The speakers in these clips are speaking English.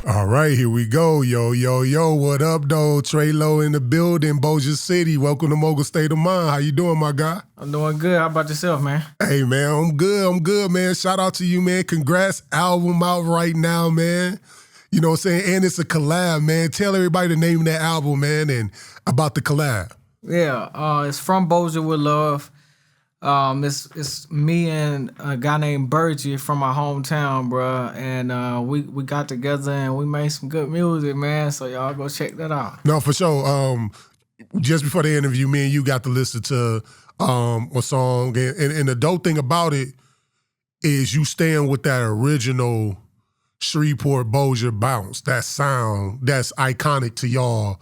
All right, here we go. Yo, what up, though? TreLow in the building, Bossier City. Welcome to MOGUL State of Mind. How you doing, my guy? I'm doing good. How about yourself, man? Hey, man, I'm good, man. Shout out to you, man. Congrats. Album out right now, man. You know what I'm saying? And it's a collab, man. Tell everybody the name of that album, man, and about the collab. Yeah, it's From Bossier with Love. It's me and a guy named Bergie from my hometown, bro. And we got together and we made some good music, man. So y'all go check that out. No, for sure. Just before the interview, me and you got to listen to a song. And the dope thing about it is you staying with that original Shreveport Bossier bounce, that sound that's iconic to y'all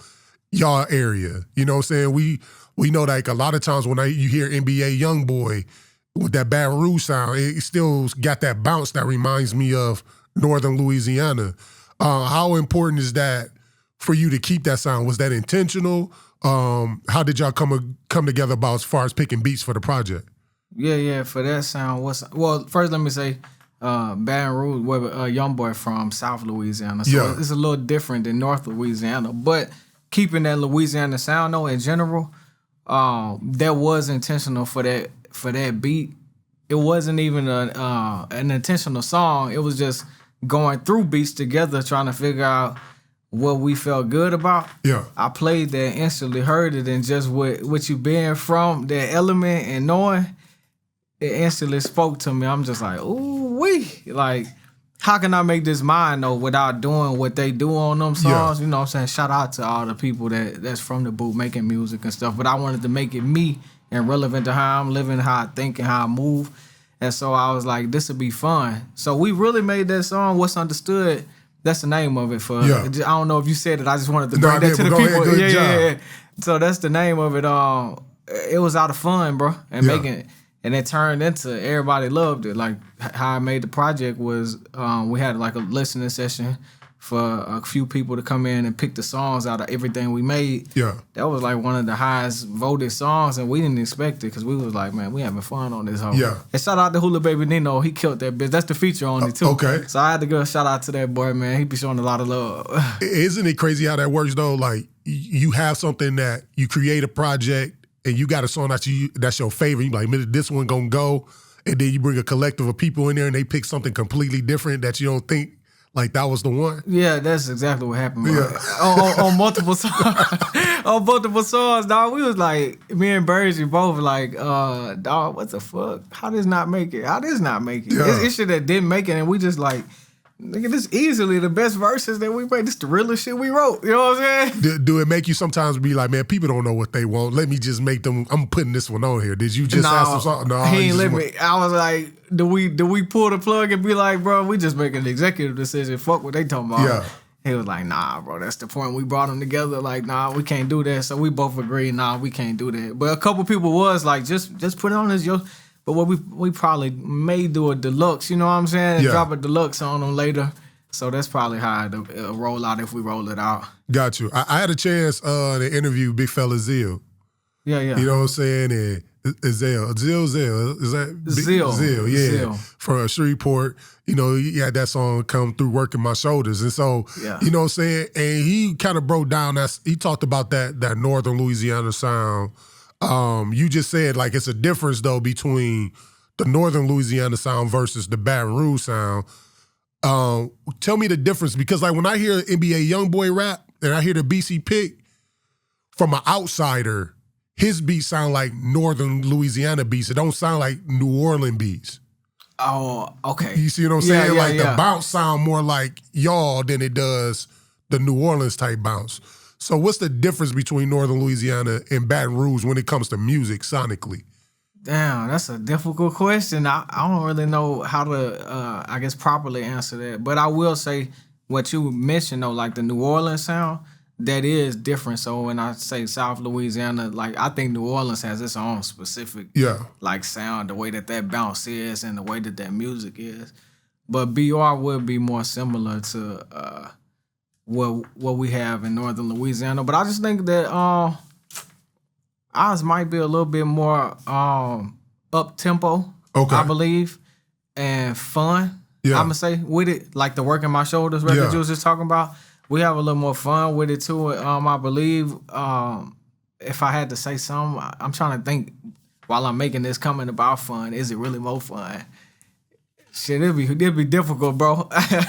area. You know what I'm saying? We know, like, a lot of times when you hear NBA YoungBoy with that Baton Rouge sound, it still got that bounce that reminds me of Northern Louisiana. How important is that for you to keep that sound? Was that intentional? How did y'all come together about as far as picking beats for the project? Yeah, for that sound. Well, first let me say, Baton Rouge, where YoungBoy from South Louisiana. So it's a little different than North Louisiana. But keeping that Louisiana sound, though, in general, that was intentional for that beat. It wasn't even an intentional song. It was just going through beats together, trying to figure out what we felt good about. Yeah, I played that, instantly heard it, and just what you being from that element and knowing, it instantly spoke to me. I'm just like, ooh wee, like, how can I make this mine, though, without doing what they do on them songs? Yeah. You know what I'm saying? Shout out to all the people that's from the booth making music and stuff. But I wanted to make it me and relevant to how I'm living, how I think, and how I move. And so I was like, this would be fun. So we really made that song, What's Understood. That's the name of it. I don't know if you said it. I just wanted to bring that to the people. Yeah. So that's the name of it. It was out of fun, bro. And making it. And it turned into, everybody loved it. Like, how I made the project was, we had like a listening session for a few people to come in and pick the songs out of everything we made. Yeah. That was like one of the highest voted songs, and we didn't expect it because we was like, man, we having fun on this whole. Yeah. And shout out to Hula Baby Nino. He killed that bitch. That's the feature on it, too. Okay. So I had to give a shout out to that boy, man. He be showing a lot of love. Isn't it crazy how that works, though? Like, you have something that you create a project, and you got a song that's your favorite. You like, man, this one gonna go, and then you bring a collective of people in there, and they pick something completely different that you don't think like that was the one. Yeah, that's exactly what happened. Yeah. on multiple songs, dog. We was like, me and Bergie both like, dog, what the fuck? How this not make it? Yeah. It's shit that didn't make it, and we just like, nigga, this easily the best verses that we made. This the realest shit we wrote. You know what I'm saying? Do it make you sometimes be like, man, people don't know what they want. Let me just make them. I'm putting this one on here. Did you just have some song? No, he ain't let me. I was like, do we pull the plug and be like, bro, we just making an executive decision. Fuck what they talking about. Yeah. He was like, nah, bro, that's the point. We brought them together. Like, nah, we can't do that. So we both agreed, nah, we can't do that. But a couple people was like, just put it on as your. But what we probably may do a deluxe. You know what I'm saying? And drop a deluxe on them later. So that's probably how it'll roll out if we roll it out. Got you. I had a chance to interview Big Fella Zeal. Yeah. You know what I'm saying? And Zeal. Is that? Zeal, yeah. Zeal. For Shreveport. You know, he had that song come through, Working My Shoulders. And so, you know what I'm saying? And he kind of broke down, he talked about that Northern Louisiana sound. You just said, like, it's a difference, though, between the Northern Louisiana sound versus the Baton Rouge sound. Tell me the difference, because like when I hear NBA YoungBoy rap and I hear the BC pick, from an outsider, his beats sound like Northern Louisiana beats. It don't sound like New Orleans beats. Oh, okay. You see what I'm saying? The bounce sound more like y'all than it does the New Orleans type bounce. So what's the difference between Northern Louisiana and Baton Rouge when it comes to music sonically? Damn, that's a difficult question. I don't really know how to, I guess, properly answer that. But I will say what you mentioned, though, like the New Orleans sound, that is different. So when I say South Louisiana, like, I think New Orleans has its own specific, like, sound, the way that bounce is and the way that music is. But BR would be more similar to what we have in Northern Louisiana. But I just think that ours might be a little bit more up-tempo, I believe. and fun. Yeah. I'm gonna say with it, like the Working My Shoulders record you was just talking about. We have a little more fun with it too. I believe if I had to say something, I'm trying to think while I'm making this comment about fun. Is it really more fun? Shit, it'd be difficult, bro. I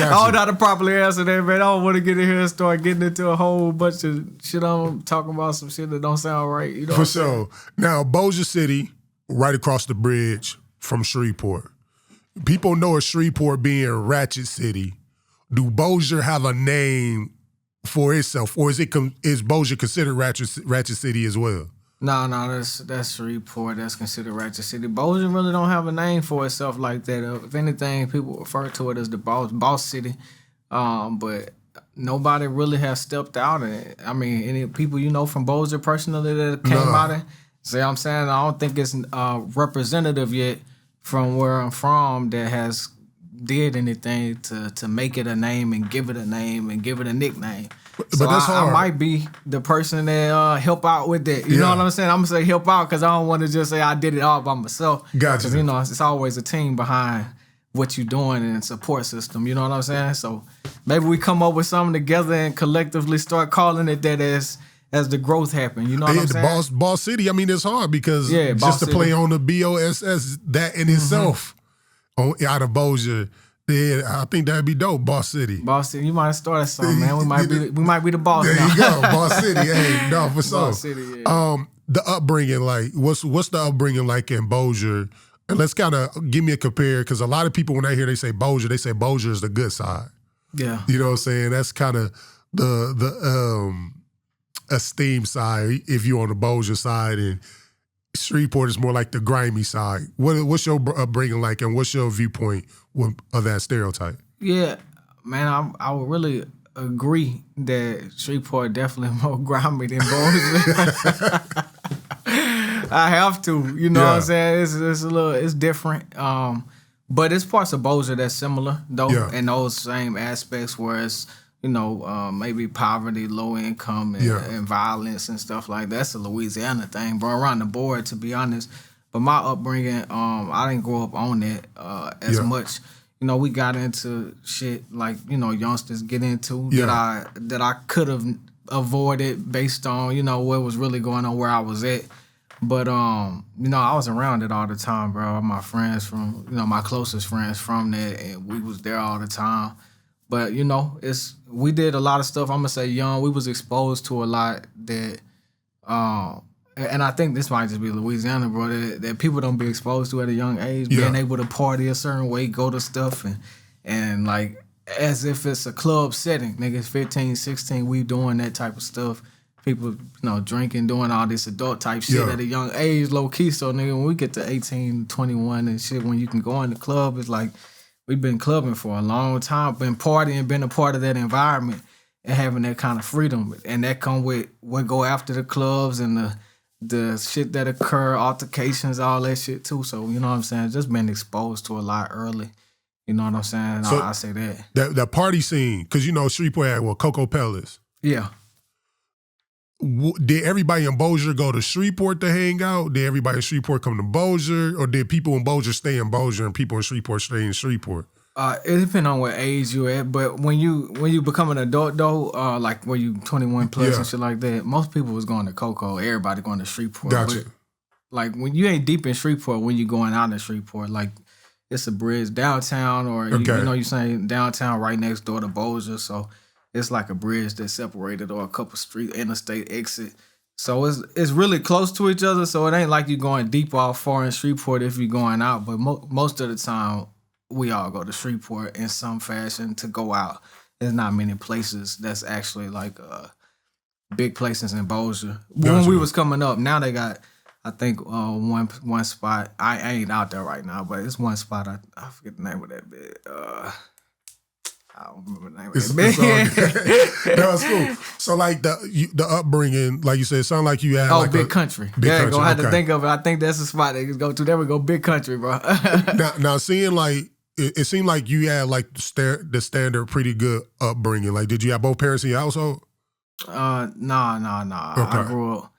don't know how to properly answer that, man. I don't want to get in here and start getting into a whole bunch of shit. I'm talking about some shit that don't sound right. You know For sure. Now, Bossier City, right across the bridge from Shreveport. People know of Shreveport being Ratchet City. Do Bossier have a name for itself, or is Bossier considered Ratchet City as well? No, that's Shreveport. That's considered Ratchet City. Bossier really don't have a name for itself like that. If anything, people refer to it as the Boss City. But nobody really has stepped out in it. I mean, any people you know from Bossier personally that came out of it? See what I'm saying? I don't think it's representative yet from where I'm from that has did anything to make it a name and give it a name and give it a nickname. But that's hard. I might be the person that help out with that. You know what I'm saying? I'm going to say help out because I don't want to just say I did it all by myself. Gotcha. Because, it's always a team behind what you're doing and support system. You know what I'm saying? So maybe we come up with something together and collectively start calling it that as the growth happen. You know what I'm saying? Boss City, I mean, it's hard because just to play on the BOSS, that in itself, out of Bossier, I think that'd be dope. Boss City. Boss City. You might have started something, man. We might be the boss there now. You go. Boss City. Hey, no, for sure. Boss City, yeah. The upbringing, like, what's the upbringing like in Bossier? And let's kind of give me a compare, because a lot of people, when they say Bossier is the good side. Yeah. You know what I'm saying? That's kind of the esteem side if you're on the Bossier side, and Shreveport is more like the grimy side. What's your upbringing like, and what's your viewpoint of that stereotype? Yeah, man, I would really agree that Shreveport definitely more grimy than Bossier. I have to, you know what I'm saying? It's different. But it's parts of Bossier that's similar though, in those same aspects where it's, maybe poverty, low income, and violence and stuff like that. That's a Louisiana thing, bro, around the board, to be honest. But my upbringing, I didn't grow up on that as much. We got into shit like, youngsters get into that I could have avoided based on, what was really going on where I was at. But, I was around it all the time, bro. My friends from, my closest friends from that, and we was there all the time. But, we did a lot of stuff. I'm going to say young. We was exposed to a lot that, and I think this might just be Louisiana, bro, that people don't be exposed to at a young age, being able to party a certain way, go to stuff, and like, as if it's a club setting. Niggas 15, 16, we doing that type of stuff. People, drinking, doing all this adult type shit at a young age, low key. So, nigga, when we get to 18, 21 and shit, when you can go in the club, it's like, we've been clubbing for a long time, been partying, been a part of that environment and having that kind of freedom. And that come with what go after the clubs and the shit that occur, altercations, all that shit too. So, you know what I'm saying? Just been exposed to a lot early. You know what I'm saying? So I say that. That party scene, because Shreveport had, Cocoa Palace. Yeah. Did everybody in Bossier go to Shreveport to hang out? Did everybody in Shreveport come to Bossier? Or did people in Bossier stay in Bossier and people in Shreveport stay in Shreveport? It depends on what age you at, but when you become an adult though, like when you 21 plus and shit like that, most people was going to Cocoa, everybody going to Shreveport. Gotcha. But, like when you ain't deep in Shreveport, when you going out in Shreveport, like it's a bridge downtown, or you saying downtown right next door to Bossier, so it's like a bridge that's separated, or a couple street interstate exit. So it's really close to each other. So it ain't like you going deep off far in Shreveport if you're going out. But most of the time, we all go to Shreveport in some fashion to go out. There's not many places that's actually like big places in Bossier. When we was coming up, now they got, I think, one spot. I ain't out there right now, but it's one spot. I forget the name of that bit. I don't remember the name of it. No, it's cool. So, like, the upbringing, like you said, it sounded like you had Big Country. Country. Go have to think of it. I think that's the spot they just go to. There we go, Big Country, bro. now, seeing, like, it seemed like you had, like, the standard pretty good upbringing. Like, did you have both parents in your household? Nah. Okay. I grew up.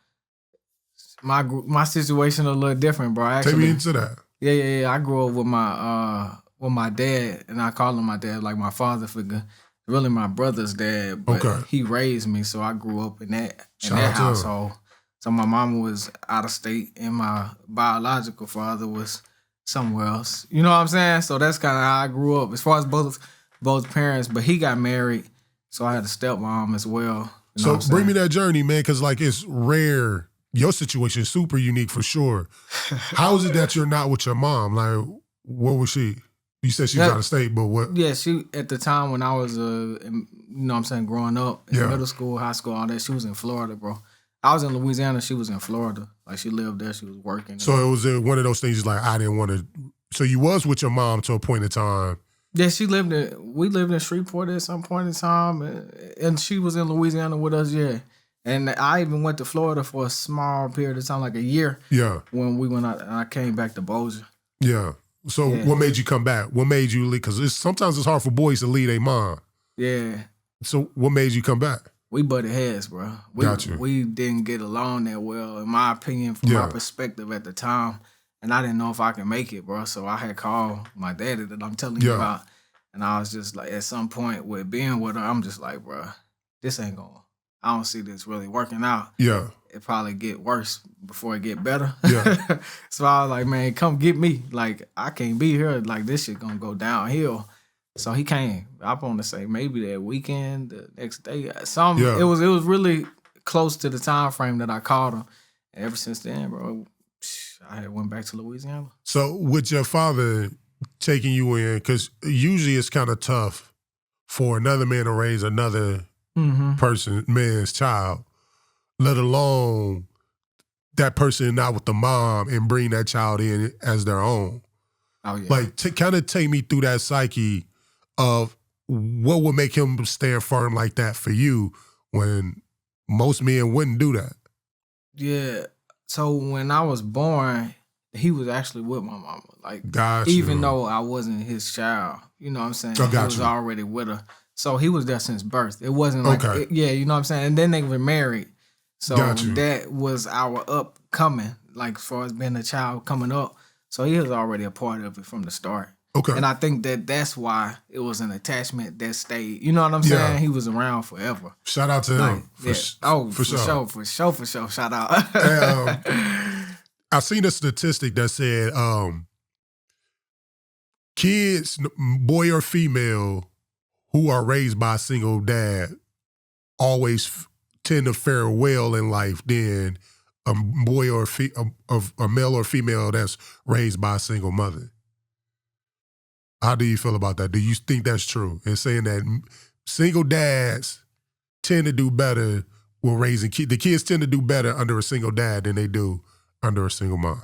My situation a little different, bro. Actually, take me into that. Yeah. I grew up with my dad, and I call him my dad, like my father figure. Really, my brother's dad, but he raised me, so I grew up in that household. So my mama was out of state, and my biological father was somewhere else. You know what I'm saying? So that's kind of how I grew up, as far as both parents. But he got married, so I had a stepmom as well. You know so bring me that journey, man, because like it's rare. Your situation is super unique for sure. How is it that you're not with your mom? Like, what was she? You said she was out of state, but what? Yeah, she, at the time when I was, you know what I'm saying, growing up, in middle school, high school, all that, she was in Florida, bro. I was in Louisiana, she was in Florida. Like, she lived there, she was working. So it was one of those things like, I didn't want to. So you was with your mom to a point in time. Yeah, we lived in Shreveport at some point in time, and she was in Louisiana with us, yeah. And I even went to Florida for a small period of time, like a year. Yeah. When we went out, and I came back to Bossier. Yeah. So what made you come back? What made you leave? Because sometimes it's hard for boys to leave their mom. Yeah. So what made you come back? We butted heads, bro. We didn't get along that well, in my opinion, from my perspective at the time. And I didn't know if I could make it, bro. So I had called my daddy that I'm telling you about. And I was just like, at some point with being with her, I'm just like, bro, this ain't going. I don't see this really working out. Yeah. It probably get worse before it get better. Yeah. So I was like, man, come get me. Like, I can't be here. Like, this shit gonna go downhill. So he came. I want to say maybe that weekend, the next day. It was really close to the time frame that I called him. And ever since then, bro, I had went back to Louisiana. So with your father taking you in, because usually it's kind of tough for another man to raise another man's child, let alone that person not with the mom and bring that child in as their own. Oh yeah. Like, kind of take me through that psyche of what would make him stand firm like that for you when most men wouldn't do that. Yeah. So when I was born, he was actually with my mama. Like, gotcha. Even though I wasn't his child, you know what I'm saying? He was already with her. So he was there since birth. It wasn't like, you know what I'm saying? And then they were married. So that was our upcoming, like as far as being a child coming up. So he was already a part of it from the start. Okay. And I think that's why it was an attachment that stayed. You know what I'm saying? He was around forever. Shout out to him. For sure. Shout out. I seen a statistic that said kids, boy or female, who are raised by a single dad always tend to fare well in life than a boy or a male or female that's raised by a single mother. How do you feel about that? Do you think that's true? And saying that single dads tend to do better with raising kids. The kids tend to do better under a single dad than they do under a single mom.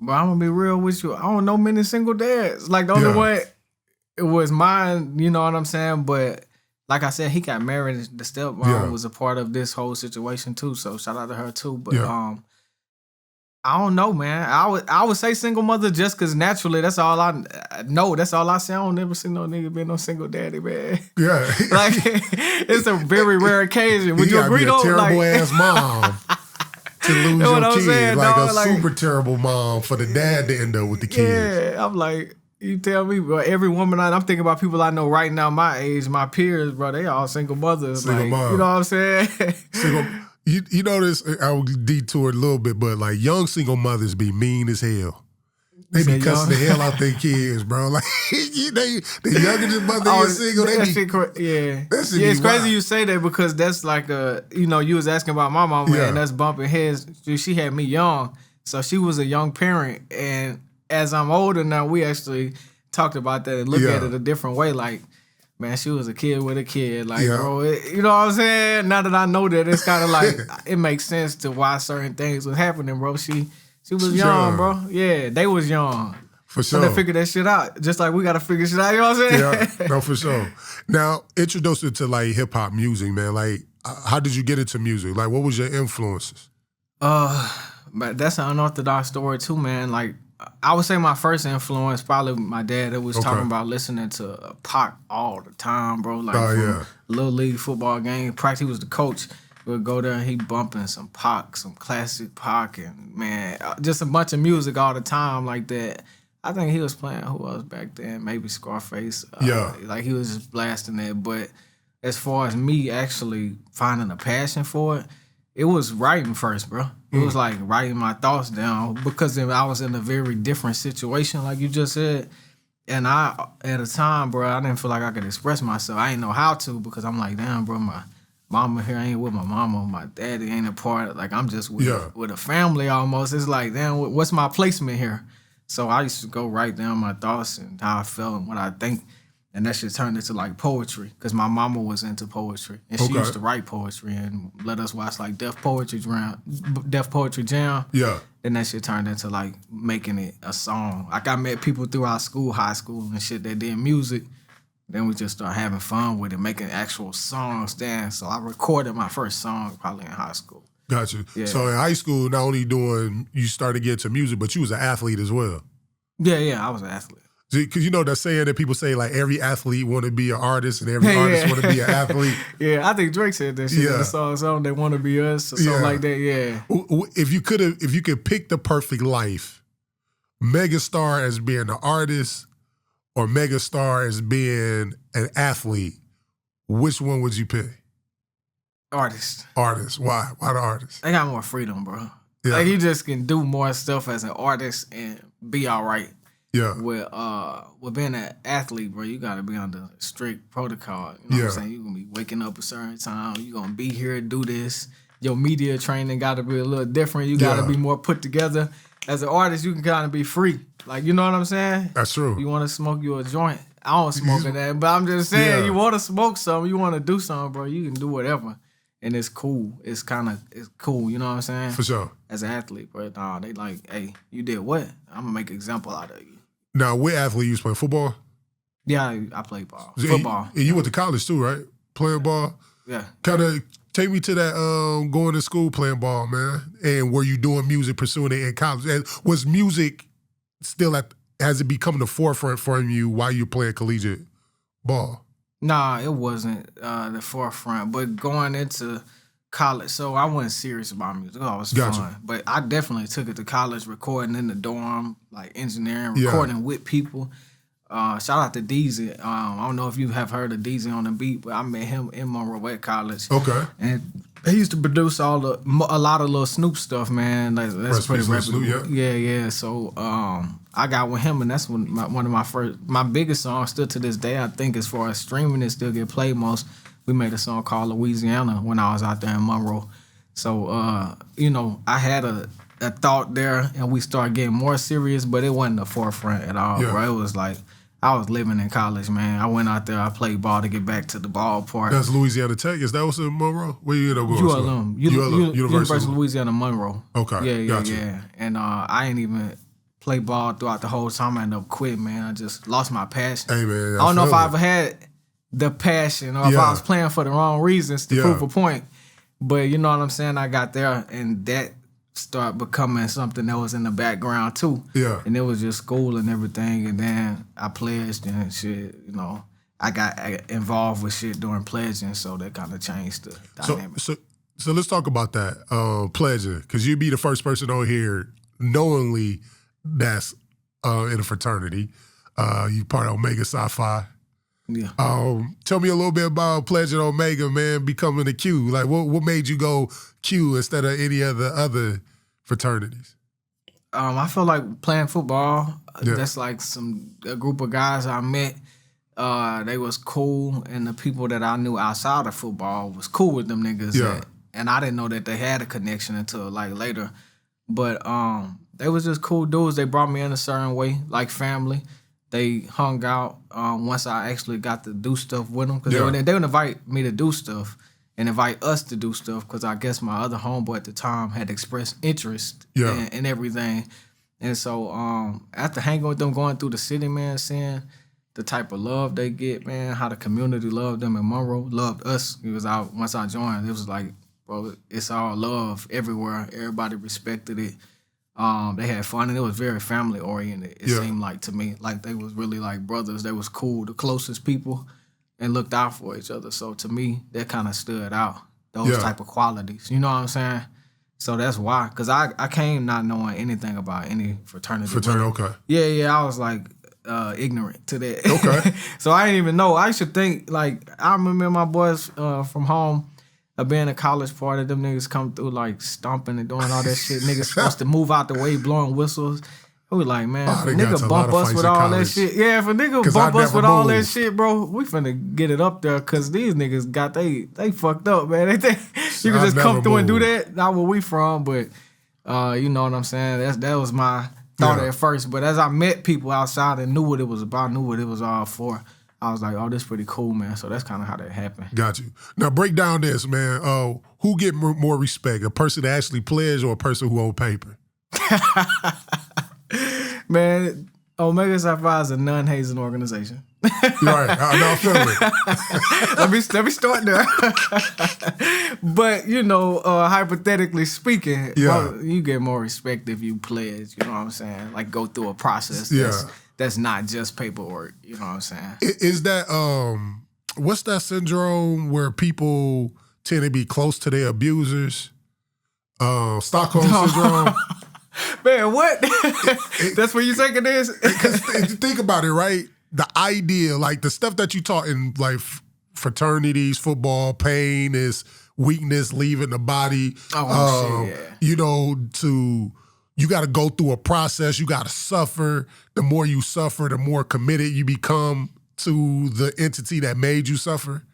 But I'm going to be real with you. I don't know many single dads. Like, the only one, it was mine, you know what I'm saying? But like I said, he got married. The stepmom was a part of this whole situation too. So shout out to her too. But I don't know, man. I would say single mother just because naturally that's all I know. That's all I say. I don't never see no nigga being no single daddy, man. Yeah. Like, it's a very rare occasion. Would you agree though? You gotta be a terrible ass mom to lose your kid. Saying, like dog, a super terrible mom for the dad to end up with the kids. Yeah, I'm like, you tell me, bro, every woman I'm thinking about people I know right now, my age, my peers, bro, they all single mothers. Single mom. You know what I'm saying? You know this, I'll detour a little bit, but like young single mothers be mean as hell. They be cussing the hell out their kids, bro. Like, the youngest mother is single. It's crazy you say that because that's like you was asking about my mama and that's bumping heads. She had me young, so she was a young parent. And as I'm older now, we actually talked about that and look at it a different way. Like, man, she was a kid with a kid. Like, bro, you know what I'm saying? Now that I know that, it's kind of like, it makes sense to why certain things was happening, bro. She was young, bro. Yeah, they was young. For sure. So they figured that shit out. Just like we got to figure shit out, you know what I'm saying? Yeah, no, for sure. Now, introduce it to like hip-hop music, man. Like, how did you get into music? Like, what was your influences? But that's an unorthodox story too, man. Like, I would say my first influence probably my dad that was talking about listening to Pac all the time, bro. Like, Little League football game. Practically, he was the coach. We'll go there and he bumping some Pac, some classic Pac, and man, just a bunch of music all the time like that. I think he was playing who else back then? Maybe Scarface. Like he was just blasting that. But as far as me actually finding a passion for it, it was writing first, bro. It was like writing my thoughts down because I was in a very different situation, like you just said. And I, at a time, bro, I didn't feel like I could express myself. I didn't know how to because I'm like, damn, bro, my mama here ain't with my mama. My daddy ain't a part. Like, I'm just with a family almost. It's like, damn, what's my placement here? So I used to go write down my thoughts and how I felt and what I think. And that shit turned into like poetry because my mama was into poetry. And she used to write poetry and let us watch like Def Poetry Jam. Yeah. Then that shit turned into like making it a song. Like I met people throughout school, high school and shit that did music. Then we just started having fun with it, making actual songs. Then so I recorded my first song probably in high school. Got you. Yeah. So in high school, not only you started getting to music, but you was an athlete as well. Yeah, I was an athlete. Because you know that saying that people say like every athlete want to be an artist and every artist want to be an athlete. Yeah, I think Drake said that shit in the song. Something they want to be us or something like that. Yeah. If you could pick the perfect life, megastar as being an artist or megastar as being an athlete, which one would you pick? Artist. Artist. Why? Why the artist? They got more freedom, bro. Yeah. Like you just can do more stuff as an artist and be all right. Yeah. With being an athlete, bro, you gotta be under strict protocol. You know what I'm saying? You're gonna be waking up a certain time. You're gonna be here, do this. Your media training gotta be a little different. You gotta be more put together. As an artist, you can kind of be free. Like, you know what I'm saying? That's true. You want to smoke you a joint. I don't smoke in that, but I'm just saying, you want to smoke something, you want to do something, bro, you can do whatever. And it's cool. It's cool, you know what I'm saying? For sure. As an athlete, bro, nah, they like, hey, you did what? I'm going to make an example out of you. Now, what athlete you was playing? Football? Yeah, I played ball. Football. And you went to college too, right? Playing ball? Yeah. Kind of take me to that going to school playing ball, man. And were you doing music, pursuing it in college? And was music still has it become the forefront for you while you're playing collegiate ball? Nah, it wasn't the forefront. But going into college, so I wasn't serious about music. It was fun. But I definitely took it to college, recording in the dorm, like engineering, recording with people. Shout out to Deezy. I don't know if you have heard of Deezy on the beat, but I met him in Monroe at college. Okay. And he used to produce a lot of little Snoop stuff, man. That's pretty reputable. Yeah. So I got with him, and that's one of my biggest songs still to this day. I think as far as streaming, it still get played most. We made a song called Louisiana when I was out there in Monroe. So I had a thought there, and we started getting more serious, but it wasn't the forefront at all, bro. It was like I was living in college, man. I went out there, I played ball to get back to the ballpark. That's Louisiana Tech. Is that what's in Monroe? Where you end up going? ULM. University of Louisiana Monroe. Okay. Yeah. And I ain't even play ball throughout the whole time. I ended up quitting, man. I just lost my passion. Hey, man. I don't know if I ever had the passion or if I was playing for the wrong reasons to prove a point. But you know what I'm saying? I got there, and that started becoming something that was in the background too. Yeah. And it was just school and everything. And then I pledged and shit, I got involved with shit during pledging, so that kind of changed the dynamic. So let's talk about that, pledging, because you'd be the first person on here knowingly that's in a fraternity. You part of Omega Psi Phi. Yeah. Tell me a little bit about pledging Omega, man, becoming a Q. Like, what made you go Q instead of any of the other fraternities? I feel like playing football. That's like a group of guys I met. They was cool, and the people that I knew outside of football was cool with them niggas. Yeah. And I didn't know that they had a connection until like later. But they was just cool dudes. They brought me in a certain way, like family. They hung out once I actually got to do stuff with them. Because they would invite me to do stuff and invite us to do stuff because I guess my other homeboy at the time had expressed interest in everything. And so after hanging with them, going through the city, man, seeing the type of love they get, man, how the community loved them and Monroe loved us. Once I joined, it was like, bro, it's all love everywhere. Everybody respected it. They had fun, and it was very family oriented. It seemed like to me, like they was really like brothers. They was cool, the closest people, and looked out for each other. So to me, that kind of stood out. those type of qualities. You know what I'm saying? So that's why. Because I came not knowing anything about any fraternity. Okay. Yeah, I was like ignorant to that. Okay. So I didn't even know. I used to think, like, I remember my boys from home, being a college party, them niggas come through like stomping and doing all that shit. Niggas supposed to move out the way, blowing whistles. We like, man, if a nigga bump us with all that shit. Yeah, if a nigga bump us with all that shit, bro, we finna get it up there because these niggas got they fucked up, man. They think you can just come through and do that. Not where we from, but you know what I'm saying? That was my thought at first. But as I met people outside and knew what it was about, knew what it was all for, I was like, oh, this pretty cool, man. So that's kind of how that happened. Got you. Now break down this, man. Who get more respect? A person that actually pledged or a person who owned paper? Man, Omega Psi Phi is a non-hazing organization. Right. I feel it. let me start there. But, you know, hypothetically speaking, you get more respect if you pledge, you know what I'm saying? Like, go through a process that's not just paperwork, you know what I'm saying? Is that, what's that syndrome where people tend to be close to their abusers? Stockholm syndrome? Man, what? That's where you taking this? Because think about it, right? The idea, like the stuff that you taught in like fraternities, football, pain is weakness, leaving the body. Oh, shit, yeah. You know, you got to go through a process. You got to suffer. The more you suffer, the more committed you become to the entity that made you suffer.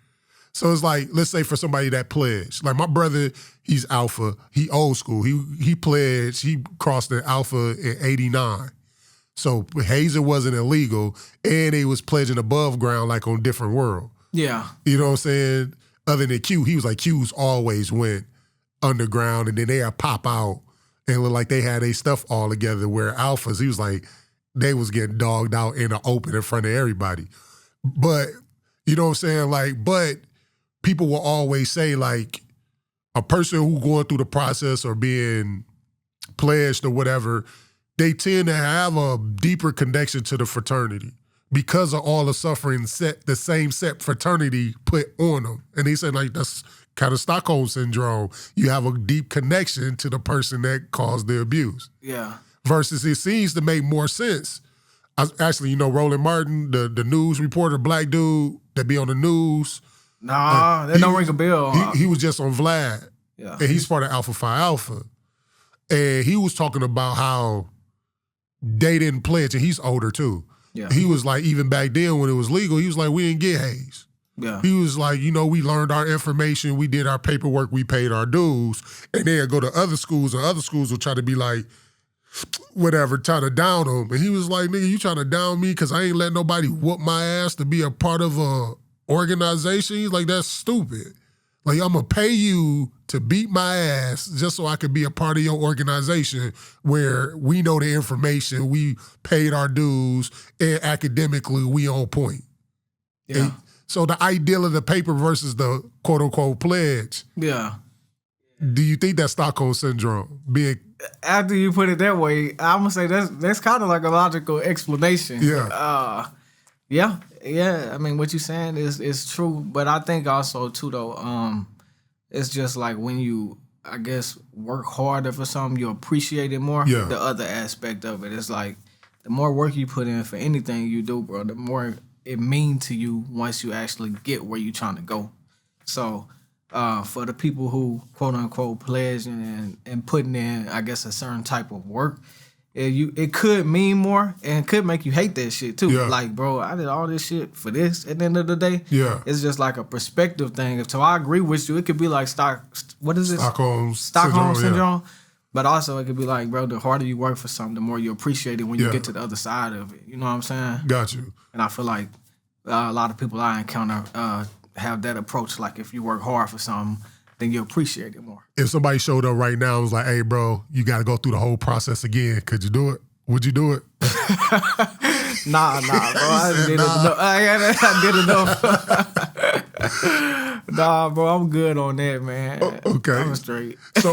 So it's like, let's say for somebody that pledged, like my brother, he's Alpha, he old school. He pledged, he crossed the Alpha in 89. So hazing wasn't illegal, and he was pledging above ground like on Different World. Yeah. You know what I'm saying? Other than Q, he was like, Q's always went underground, and then they'd pop out and look like they had their stuff all together, where Alphas, he was like, they was getting dogged out in the open in front of everybody. But, you know what I'm saying? Like, but people will always say, like, a person who going through the process or being pledged or whatever, they tend to have a deeper connection to the fraternity because of all the suffering the same set fraternity put on them. And they say, like, that's kind of Stockholm syndrome. You have a deep connection to the person that caused the abuse. Yeah. Versus it seems to make more sense. Actually, you know, Roland Martin, the news reporter, black dude that be on the news. Nah, that don't ring a bell. He was just on Vlad. Yeah. And he's part of Alpha Phi Alpha. And he was talking about how they didn't pledge, and he's older too. Yeah. He was like, even back then when it was legal, he was like, we didn't get haze. Yeah. He was like, you know, we learned our information, we did our paperwork, we paid our dues, and then go to other schools, and other schools will try to be like, whatever, try to down him. And he was like, nigga, you trying to down me because I ain't letting nobody whoop my ass to be a part of a organization? He's like, that's stupid. Like, I'm going to pay you to beat my ass just so I could be a part of your organization where we know the information, we paid our dues, and academically we on point. Yeah. And so the ideal of the paper versus the quote-unquote pledge. Yeah. Do you think that's Stockholm syndrome? After you put it that way, I'm going to say that's kind of like a logical explanation. Yeah. Yeah. I mean, what you're saying is true, but I think also too though, it's just like when you, I guess, work harder for something, you appreciate it more. Yeah. The other aspect of it is like the more work you put in for anything you do, bro, the more it means to you once you actually get where you're trying to go. So for the people who quote unquote pledging and putting in, I guess, a certain type of work, it could mean more and could make you hate that shit too. Yeah. Like, bro, I did all this shit for this at the end of the day. Yeah. It's just like a perspective thing. So I agree with you. It could be like Stockholm syndrome. Yeah. But also it could be like, bro, the harder you work for something, the more you appreciate it when you get to the other side of it. You know what I'm saying? Got you. And I feel like a lot of people I encounter have that approach. Like, if you work hard for something, then you appreciate it more. If somebody showed up right now and was like, hey, bro, you got to go through the whole process again, could you do it? Would you do it? Nah, bro. I did enough. Nah, bro, I'm good on that, man. Okay. I'm straight. So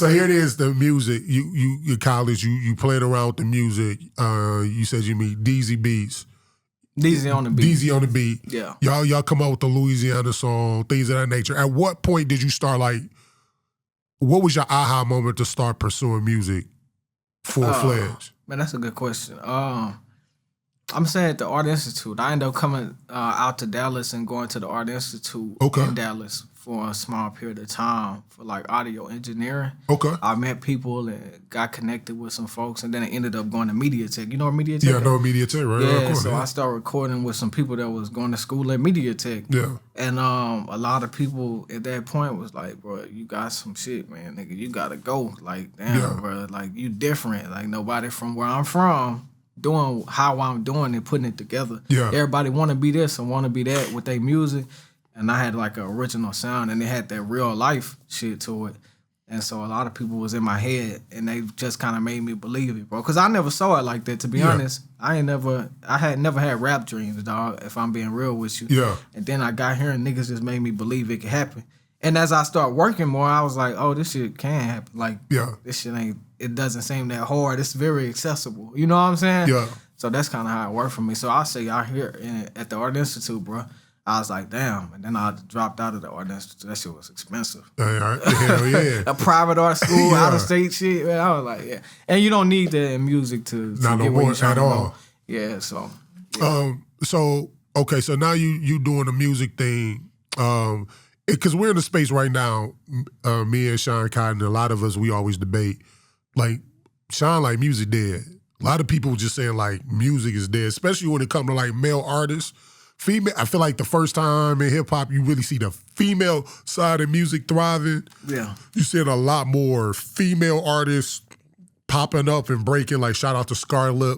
here it is, the music. You college, you played around with the music. You said you meet DZ Beats. DZ on the beat. DZ on the beat. Yeah. Y'all come up with the Louisiana song, things of that nature. At what point did you start, like, what was your aha moment to start pursuing music full-fledged? Man, that's a good question. I'm saying at the Art Institute. I ended up coming out to Dallas and going to the Art Institute in Dallas for a small period of time for like audio engineering. Okay. I met people and got connected with some folks, and then I ended up going to Media Tech. You know where Media Tech? Yeah, I know Media Tech, right? Yeah, course, so I started recording with some people that was going to school at Media Tech. Yeah. And a lot of people at that point was like, bro, you got some shit, man, nigga. You gotta go. Like, damn, bro, like you different. Like nobody from where I'm from doing how I'm doing it, putting it together. Yeah. Everybody want to be this and want to be that with their music. And I had like an original sound, and it had that real life shit to it. And so a lot of people was in my head, and they just kind of made me believe it, bro. Because I never saw it like that, to be honest. I had never had rap dreams, dog, if I'm being real with you. Yeah. And then I got here, and niggas just made me believe it could happen. And as I start working more, I was like, oh, this shit can happen. Like, this shit it doesn't seem that hard. It's very accessible. You know what I'm saying? Yeah. So that's kind of how it worked for me. So I say out here at the Art Institute, bro, I was like, damn. And then I dropped out of the Art Institute. That shit was expensive. Hell yeah. A private art school, out of state shit. Man, I was like, yeah. And you don't need that in music to Not get no where more you're at all. Yeah, so. Yeah. So now you doing the music thing. Because we're in a space right now, me and Sean Cotton, a lot of us, we always debate, like, Sean, like, music dead. A lot of people just saying, like, music is dead, especially when it comes to, like, male artists. Female, I feel like the first time in hip-hop, you really see the female side of music thriving. Yeah. You seeing a lot more female artists popping up and breaking, like, shout out to Scarlett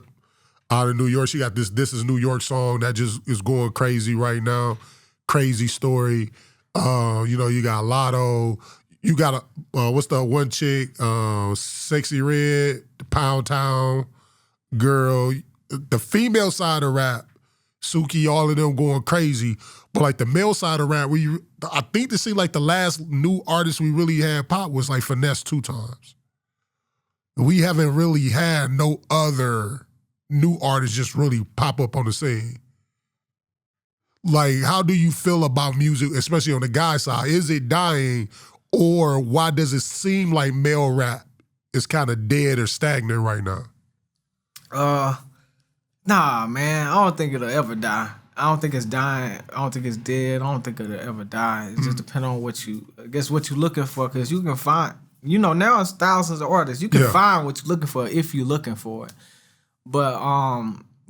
out of New York. She got this Is New York song that just is going crazy right now. Crazy story. You got Lotto. You got what's the one chick? Sexy Red, the Pound Town girl. The female side of rap, Suki, all of them going crazy. But like the male side of rap, I think to see like the last new artist we really had pop was like Finesse 2 Times. We haven't really had no other new artists just really pop up on the scene. Like, how do you feel about music, especially on the guy side? Is it dying, or why does it seem like male rap is kind of dead or stagnant right now? Nah, man. I don't think it'll ever die. I don't think it's dying. I don't think it's dead. I don't think it'll ever die. It just depends on what you looking for, because you can find, now it's thousands of artists. You can find what you're looking for if you're looking for it. But,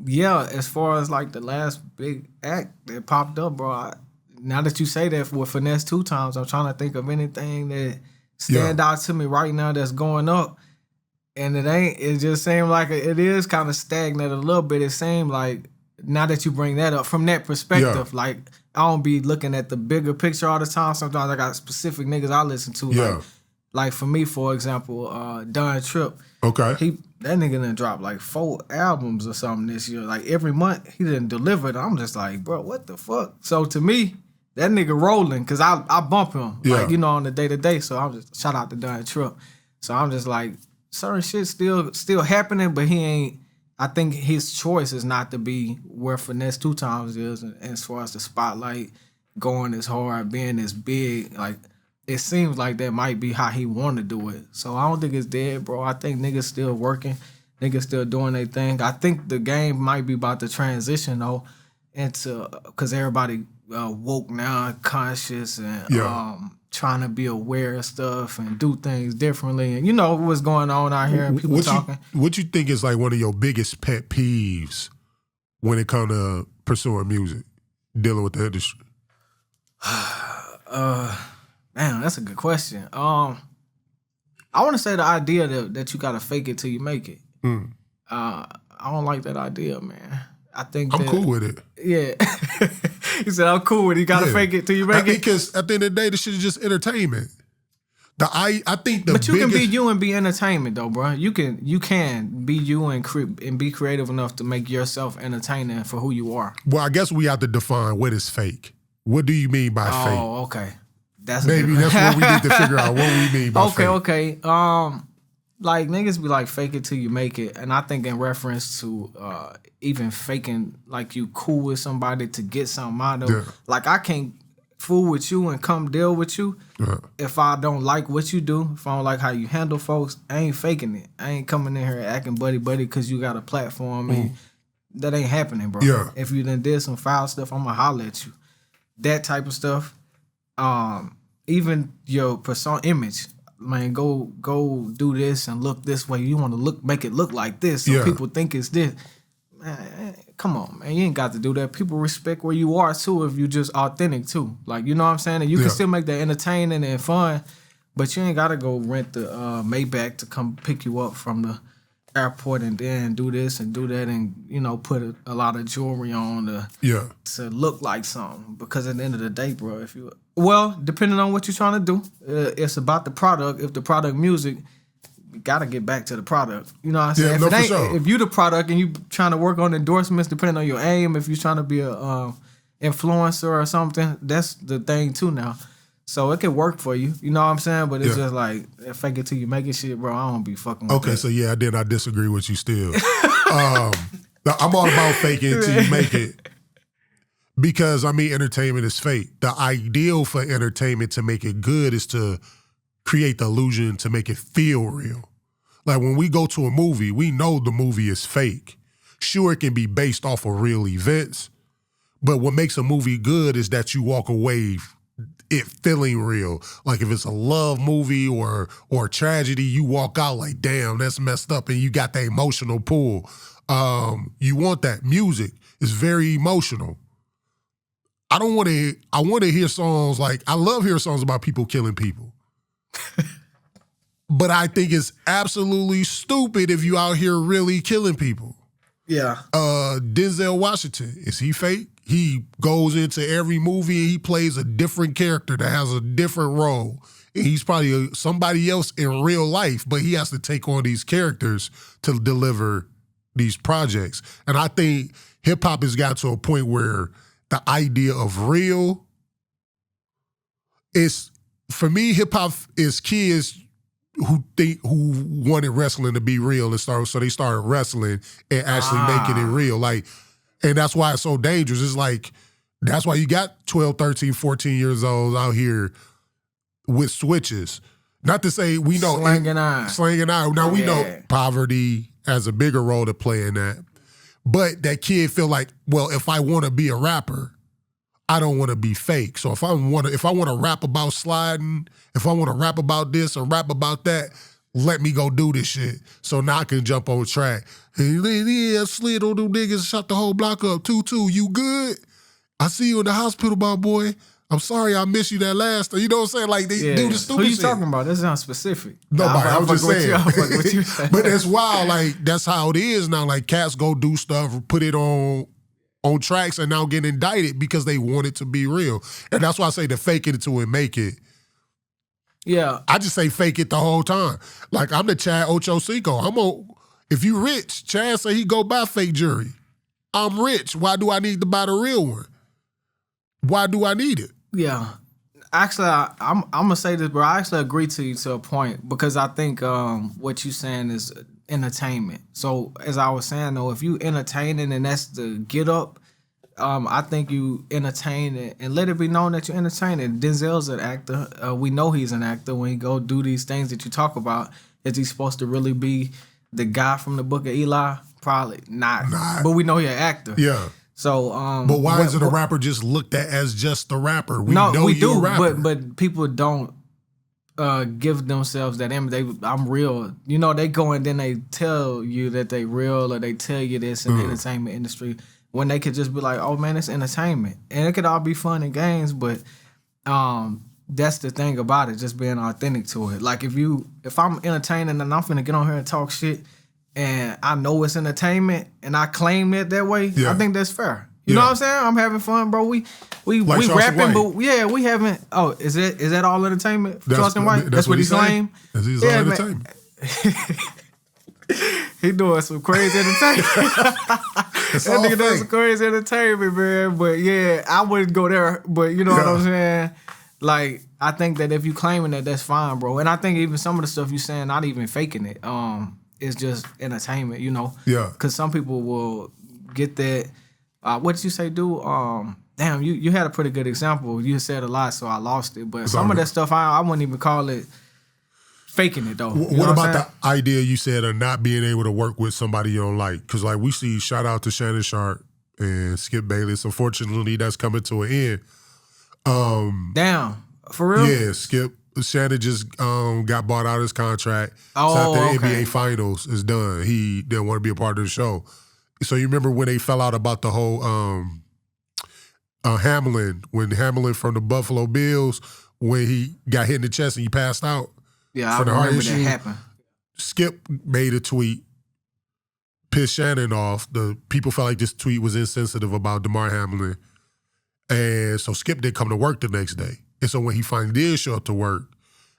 yeah, as far as like the last big act that popped up, bro, now that you say that with Finesse 2 Times, I'm trying to think of anything that stand out to me right now that's going up. And it just seemed like it is kind of stagnant a little bit. It seemed like, now that you bring that up, from that perspective, like, I don't be looking at the bigger picture all the time. Sometimes I got specific niggas I listen to. Like for me, for example, Don Tripp. Okay. That nigga done dropped like 4 albums or something this year. Like every month he done delivered. I'm just like, bro, what the fuck? So to me, that nigga rolling, because I bump him, like, on the day-to-day. So I'm just, shout out to Don Tripp. So I'm just like, certain shit still happening, but he ain't, I think his choice is not to be where Finesse 2 Times is, and as far as the spotlight going as hard, being as big, like, it seems like that might be how he want to do it. So I don't think it's dead, bro. I think niggas still working. Niggas still doing their thing. I think the game might be about to transition, though, into, because everybody woke now, conscious, and trying to be aware of stuff and do things differently. And what's going on out here and people talking. What you think is like one of your biggest pet peeves when it comes to pursuing music, dealing with the industry? Man, that's a good question. I want to say the idea that you gotta fake it till you make it. I don't like that idea, man. I think I'm cool with it. Yeah. He said, I'm cool with it. You gotta fake it till you make it. Because at the end of the day, this shit is just entertainment. I think but you can be you and be entertainment, though, bro. You can be you and be creative enough to make yourself entertaining for who you are. Well, I guess we have to define what is fake. What do you mean by fake? Oh, okay. That's maybe that's what we need to figure out. What we mean by fake. Okay. Like niggas be like fake it till you make it, and I think in reference to even faking like you cool with somebody to get something out of. Yeah. Like I can't fool with you and come deal with you if I don't like what you do. If I don't like how you handle folks, I ain't faking it. I ain't coming in here acting buddy because you got a platform and that ain't happening, bro. Yeah. If you done did some foul stuff, I'm gonna holler at you. That type of stuff. Even your persona image. Man, go do this and look this way. You want to make it look like this so people think it's this. Man, come on, man. You ain't got to do that. People respect where you are too if you just authentic too. Like, you know what I'm saying? And you can still make that entertaining and fun, but you ain't got to go rent the Maybach to come pick you up from the airport and then do this and do that and, you know, put a lot of jewelry on to look like something. Because at the end of the day, bro, depending on what you're trying to do, it's about the product. If the product music, you gotta get back to the product. You know what I'm saying? If you the product and you trying to work on endorsements, depending on your aim, if you're trying to be a influencer or something, that's the thing too now. So it can work for you. You know what I'm saying? But it's just like, fake it till you make it shit, bro. I don't be fucking with that. So I disagree with you still. I'm all about faking it till you make it. Because, I mean, entertainment is fake. The ideal for entertainment to make it good is to create the illusion to make it feel real. Like when we go to a movie, we know the movie is fake. Sure, it can be based off of real events, but what makes a movie good is that you walk away it feeling real. Like if it's a love movie or a tragedy, you walk out like, damn, that's messed up, and you got the emotional pull. You want that. Music is very emotional. I want to hear songs like, I love hearing songs about people killing people. But I think it's absolutely stupid if you out here really killing people. Yeah. Denzel Washington, is he fake? He goes into every movie and he plays a different character that has a different role. And he's probably somebody else in real life, but he has to take on these characters to deliver these projects. And I think hip-hop has got to a point where the idea of real is, for me, hip-hop is kids who wanted wrestling to be real and so they started wrestling and actually making it real. Like, and that's why it's so dangerous. It's like, that's why you got 12, 13, 14 years old out here with switches. Not to say we know slanging iron. Now we know poverty has a bigger role to play in that. But that kid feel like, well, if I want to be a rapper, I don't want to be fake. So if I want to rap about sliding, if I want to rap about this or rap about that, let me go do this shit. So now I can jump on track. Yeah, slid on them niggas, shot the whole block up. 2-2, you good? I see you in the hospital, my boy. I'm sorry I missed you that last time. You know what I'm saying? Like, they do the stupid shit. Who you talking about? That's not specific. Nobody, I'm just saying. What you But it's wild. Like, that's how it is now. Like, cats go do stuff, put it on tracks, and now get indicted because they want it to be real. And that's why I say to fake it until it make it. Yeah. I just say fake it the whole time. Like, I'm the Chad Ochocinco. If you rich, Chad say he go buy fake jewelry. I'm rich. Why do I need to buy the real one? Why do I need it? Yeah. Actually, I'm going to say this, bro. I actually agree to you to a point because I think what you're saying is entertainment. So, as I was saying, though, if you entertaining and that's the get up, I think you entertain it and let it be known that you're entertaining. Denzel's an actor. We know he's an actor. When he go do these things that you talk about, is he supposed to really be the guy from the Book of Eli? Probably not. But we know he's an actor. Yeah. So, but why isn't a rapper just looked at as just the rapper? We know you're a rapper. But people don't give themselves that image. I'm real. You know, they go and then they tell you that they real, or they tell you this in the entertainment industry, when they could just be like, oh man, it's entertainment. And it could all be fun and games, but that's the thing about it, just being authentic to it. Like if I'm entertaining and I'm finna get on here and talk shit, and I know it's entertainment, and I claim it that way, I think that's fair. You know what I'm saying? I'm having fun, bro. We like rapping, but we haven't. Oh, is that all entertainment? Charleston White? That's what he's claiming. He's all entertainment. He doing some crazy entertainment. That nigga doing some crazy entertainment, man. But yeah, I wouldn't go there. But you know what I'm saying? Like, I think that if you claiming that, that's fine, bro. And I think even some of the stuff you saying, not even faking it, it's just entertainment, you know? Yeah. Because some people will get that. What did you say, dude? Damn, you had a pretty good example. You said a lot, so I lost it. But some of that stuff, I wouldn't even call it faking it, though. What about the idea you said of not being able to work with somebody you don't like? Because, like, we see, shout out to Shannon Sharp and Skip Bayless. Unfortunately, that's coming to an end. Damn, for real? Yeah, Shannon just got bought out of his contract. Oh, so after the okay. NBA Finals is done, he didn't want to be a part of the show. So you remember when they fell out about the whole Hamlin, when Hamlin from the Buffalo Bills, when he got hit in the chest and he passed out? Yeah, I remember that happened. Skip made a tweet, pissed Shannon off. The people felt like this tweet was insensitive about DeMar Hamlin. And so Skip didn't come to work the next day. And so when he finally did show up to work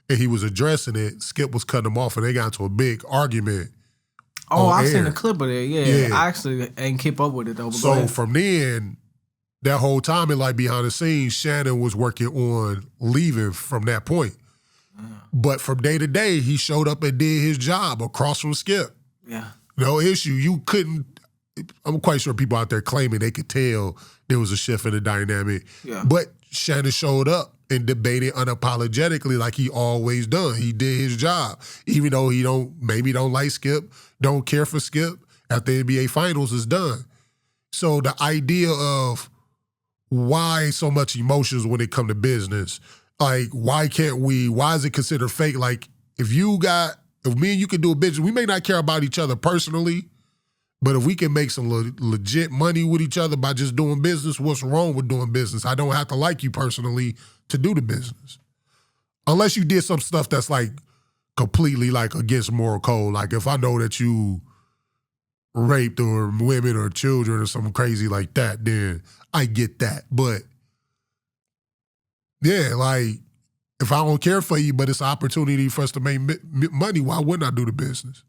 and he was addressing it, Skip was cutting him off and they got into a big argument. Oh, I've seen a clip of that. Yeah. I actually ain't keep up with it, though. So from then, that whole time, and like behind the scenes, Shannon was working on leaving from that point. But from day to day, he showed up and did his job across from Skip. Yeah. No issue. You couldn't, I'm quite sure people out there claiming they could tell there was a shift in the dynamic. Yeah. But Shannon showed up and debated unapologetically like he always done. He did his job. Even though he maybe don't like Skip, don't care for Skip, after the NBA Finals is done. So the idea of why so much emotions when it come to business, like why is it considered fake? Like if me and you can do a business, we may not care about each other personally, but if we can make some legit money with each other by just doing business, what's wrong with doing business? I don't have to like you personally to do the business. Unless you did some stuff that's like completely like against moral code. Like if I know that you raped or women or children or something crazy like that, then I get that. But yeah, like if I don't care for you, but it's an opportunity for us to make money, why wouldn't I do the business?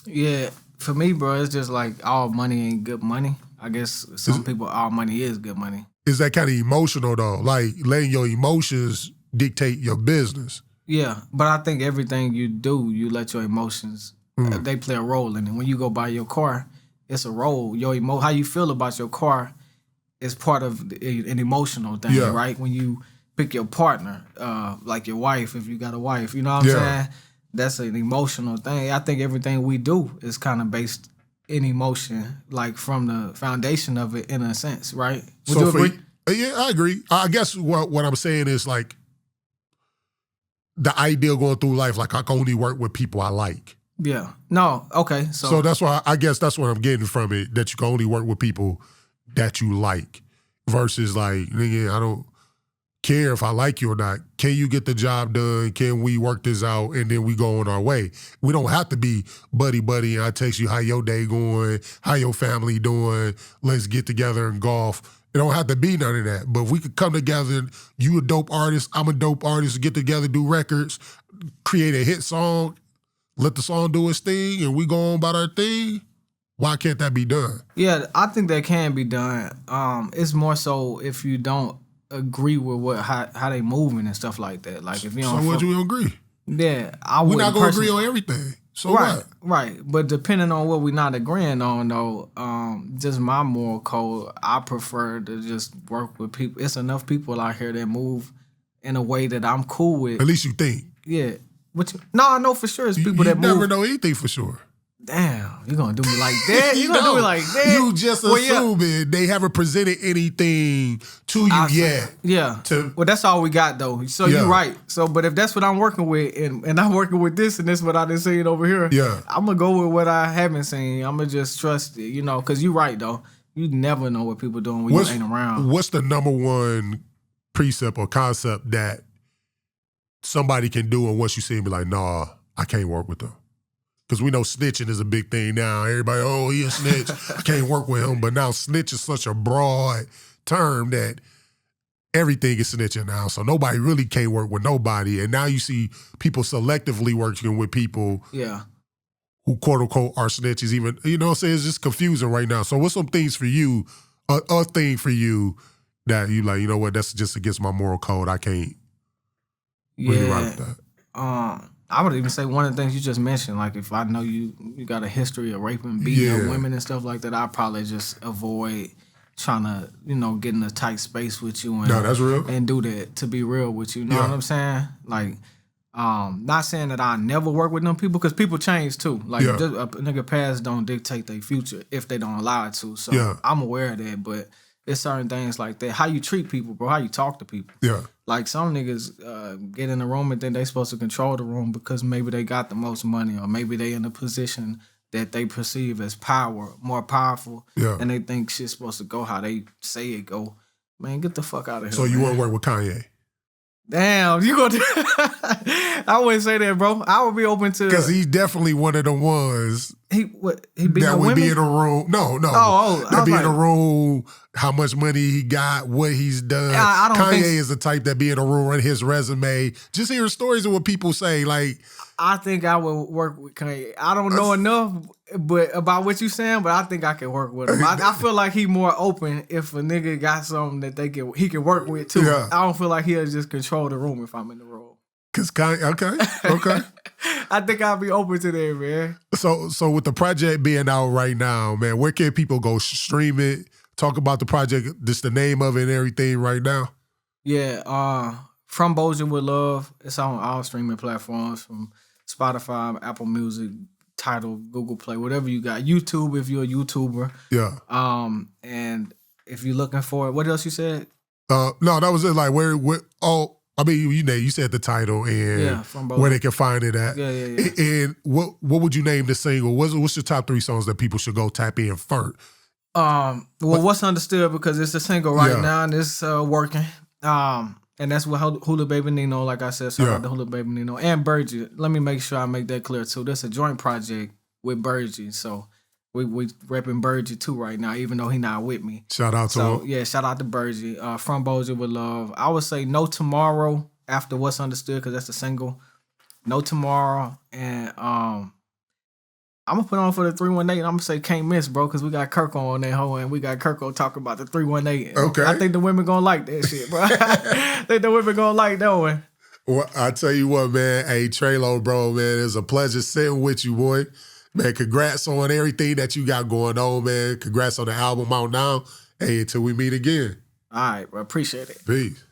Yeah, for me, bro, it's just like all money ain't good money. I guess some people, all money is good money. Is that kind of emotional though? Like letting your emotions dictate your business? Yeah, but I think everything you do, you let your emotions, they play a role in it. When you go buy your car, it's a role. How you feel about your car is part of an emotional thing, right? When you pick your partner, like your wife, if you got a wife, you know what I'm saying? That's an emotional thing. I think everything we do is kind of based in emotion, like from the foundation of it in a sense, right? Would you agree? Yeah, I agree. I guess what I'm saying is like the idea going through life, like I can only work with people I like. Yeah. No, okay. So that's why I guess that's what I'm getting from it, that you can only work with people that you like versus like, nigga, I don't care if I like you or not. Can you get the job done? Can we work this out? And then we go on our way. We don't have to be buddy and I text you how your day going, how your family doing, let's get together and golf. It don't have to be none of that. But if we could come together, you a dope artist, I'm a dope artist, get together, do records, create a hit song, let the song do its thing, and we go on about our thing, why can't that be done? Yeah, I think that can be done. It's more so if you don't agree with how they moving and stuff like that. Like if you don't. So what you agree? Yeah, we're not gonna agree on everything. So right, what? Right. But depending on what we're not agreeing on, though, just my moral code, I prefer to just work with people. It's enough people out here that move in a way that I'm cool with. At least you think. Yeah. No, I know for sure it's people that move. You never know anything for sure. Damn, you gonna do me like that? You gonna do me like that? You just assuming they haven't presented anything to you yet. Yeah. Well, that's all we got though. So you're right. So, but if that's what I'm working with, and I'm working with this, and this what I done seen over here, I'm gonna go with what I haven't seen. I'm gonna just trust it, because you're right though. You never know what people doing when you ain't around. What's the number one precept or concept that somebody can do, and once you see him, be like, nah, I can't work with them? Because we know snitching is a big thing now. Everybody, oh, he a snitch. I can't work with him. But now snitch is such a broad term that everything is snitching now. So nobody really can't work with nobody. And now you see people selectively working with people who, quote unquote, are snitches. Even, you know what I'm saying? It's just confusing right now. So what's some things for you, a thing for you that you like, you know what, that's just against my moral code. I can't Where you right with that? I would even say one of the things you just mentioned, like if I know you got a history of raping, beating up women and stuff like that, I'd probably just avoid trying to, get in a tight space with you and, that's real. And do that, to be real with you. You know what I'm saying? Like, not saying that I never work with them people, because people change too. Like, just a nigga past don't dictate their future if they don't allow it to. So I'm aware of that, but it's certain things like that. How you treat people, bro. How you talk to people. Yeah. Like some niggas get in the room and think they supposed to control the room because maybe they got the most money, or maybe they in a position that they perceive as more powerful, and they think shit's supposed to go how they say it go. Man, get the fuck out of here. So you won't work with Kanye? Damn, you gonna? I wouldn't say that, bro. I would be open to, because he's definitely one of the ones. He be that would be in a room. No. That be in a room. How much money he got, what he's done. I don't Kanye is the type that be in a room, run his resume, just hearing stories of what people say. Like, I think I would work with Kanye. I don't know enough, but about what you saying, but I think I can work with him. I feel like he more open if a nigga got something that he can work with too. Yeah. I don't feel like he'll just control the room if I'm in the room. Cause Kanye, okay. I think I'll be open to that, man. So with the project being out right now, man, where can people go stream it? Talk about the project, just the name of it and everything right now. Yeah, From Bossier with Love. It's on all streaming platforms, from Spotify, Apple Music, Tidal, Google Play, whatever you got. YouTube if you're a YouTuber. Yeah. And if you're looking for it, what else you said? No, that was it. Like I mean, you said the title and where they can find it at. Yeah. And what would you name the single? What's your top 3 songs that people should go tap in first? What's Understood, because it's a single right now and it's working. And that's what Hula Baby Nino, like I said, shout out to Hula Baby Nino and Burgie. Let me make sure I make that clear too. That's a joint project with Burgie, so we repping Burgie too right now, even though he not with me. Shout out to him. Yeah, shout out to Burgie. From Bossier with Love. I would say No Tomorrow after What's Understood, because that's the single. No Tomorrow, and I'm gonna put on for the 318. I'm gonna say Can't Miss, bro, because we got Kirko on that hoe, and we got Kirko talking about the 318. Okay. I think the women gonna like that shit, bro. I think the women gonna like that one. Well, I tell you what, man. Hey, TreLow, bro, man, it's a pleasure sitting with you, boy. Man, congrats on everything that you got going on, man. Congrats on the album out now. Hey, until we meet again. All right, bro. Appreciate it. Peace.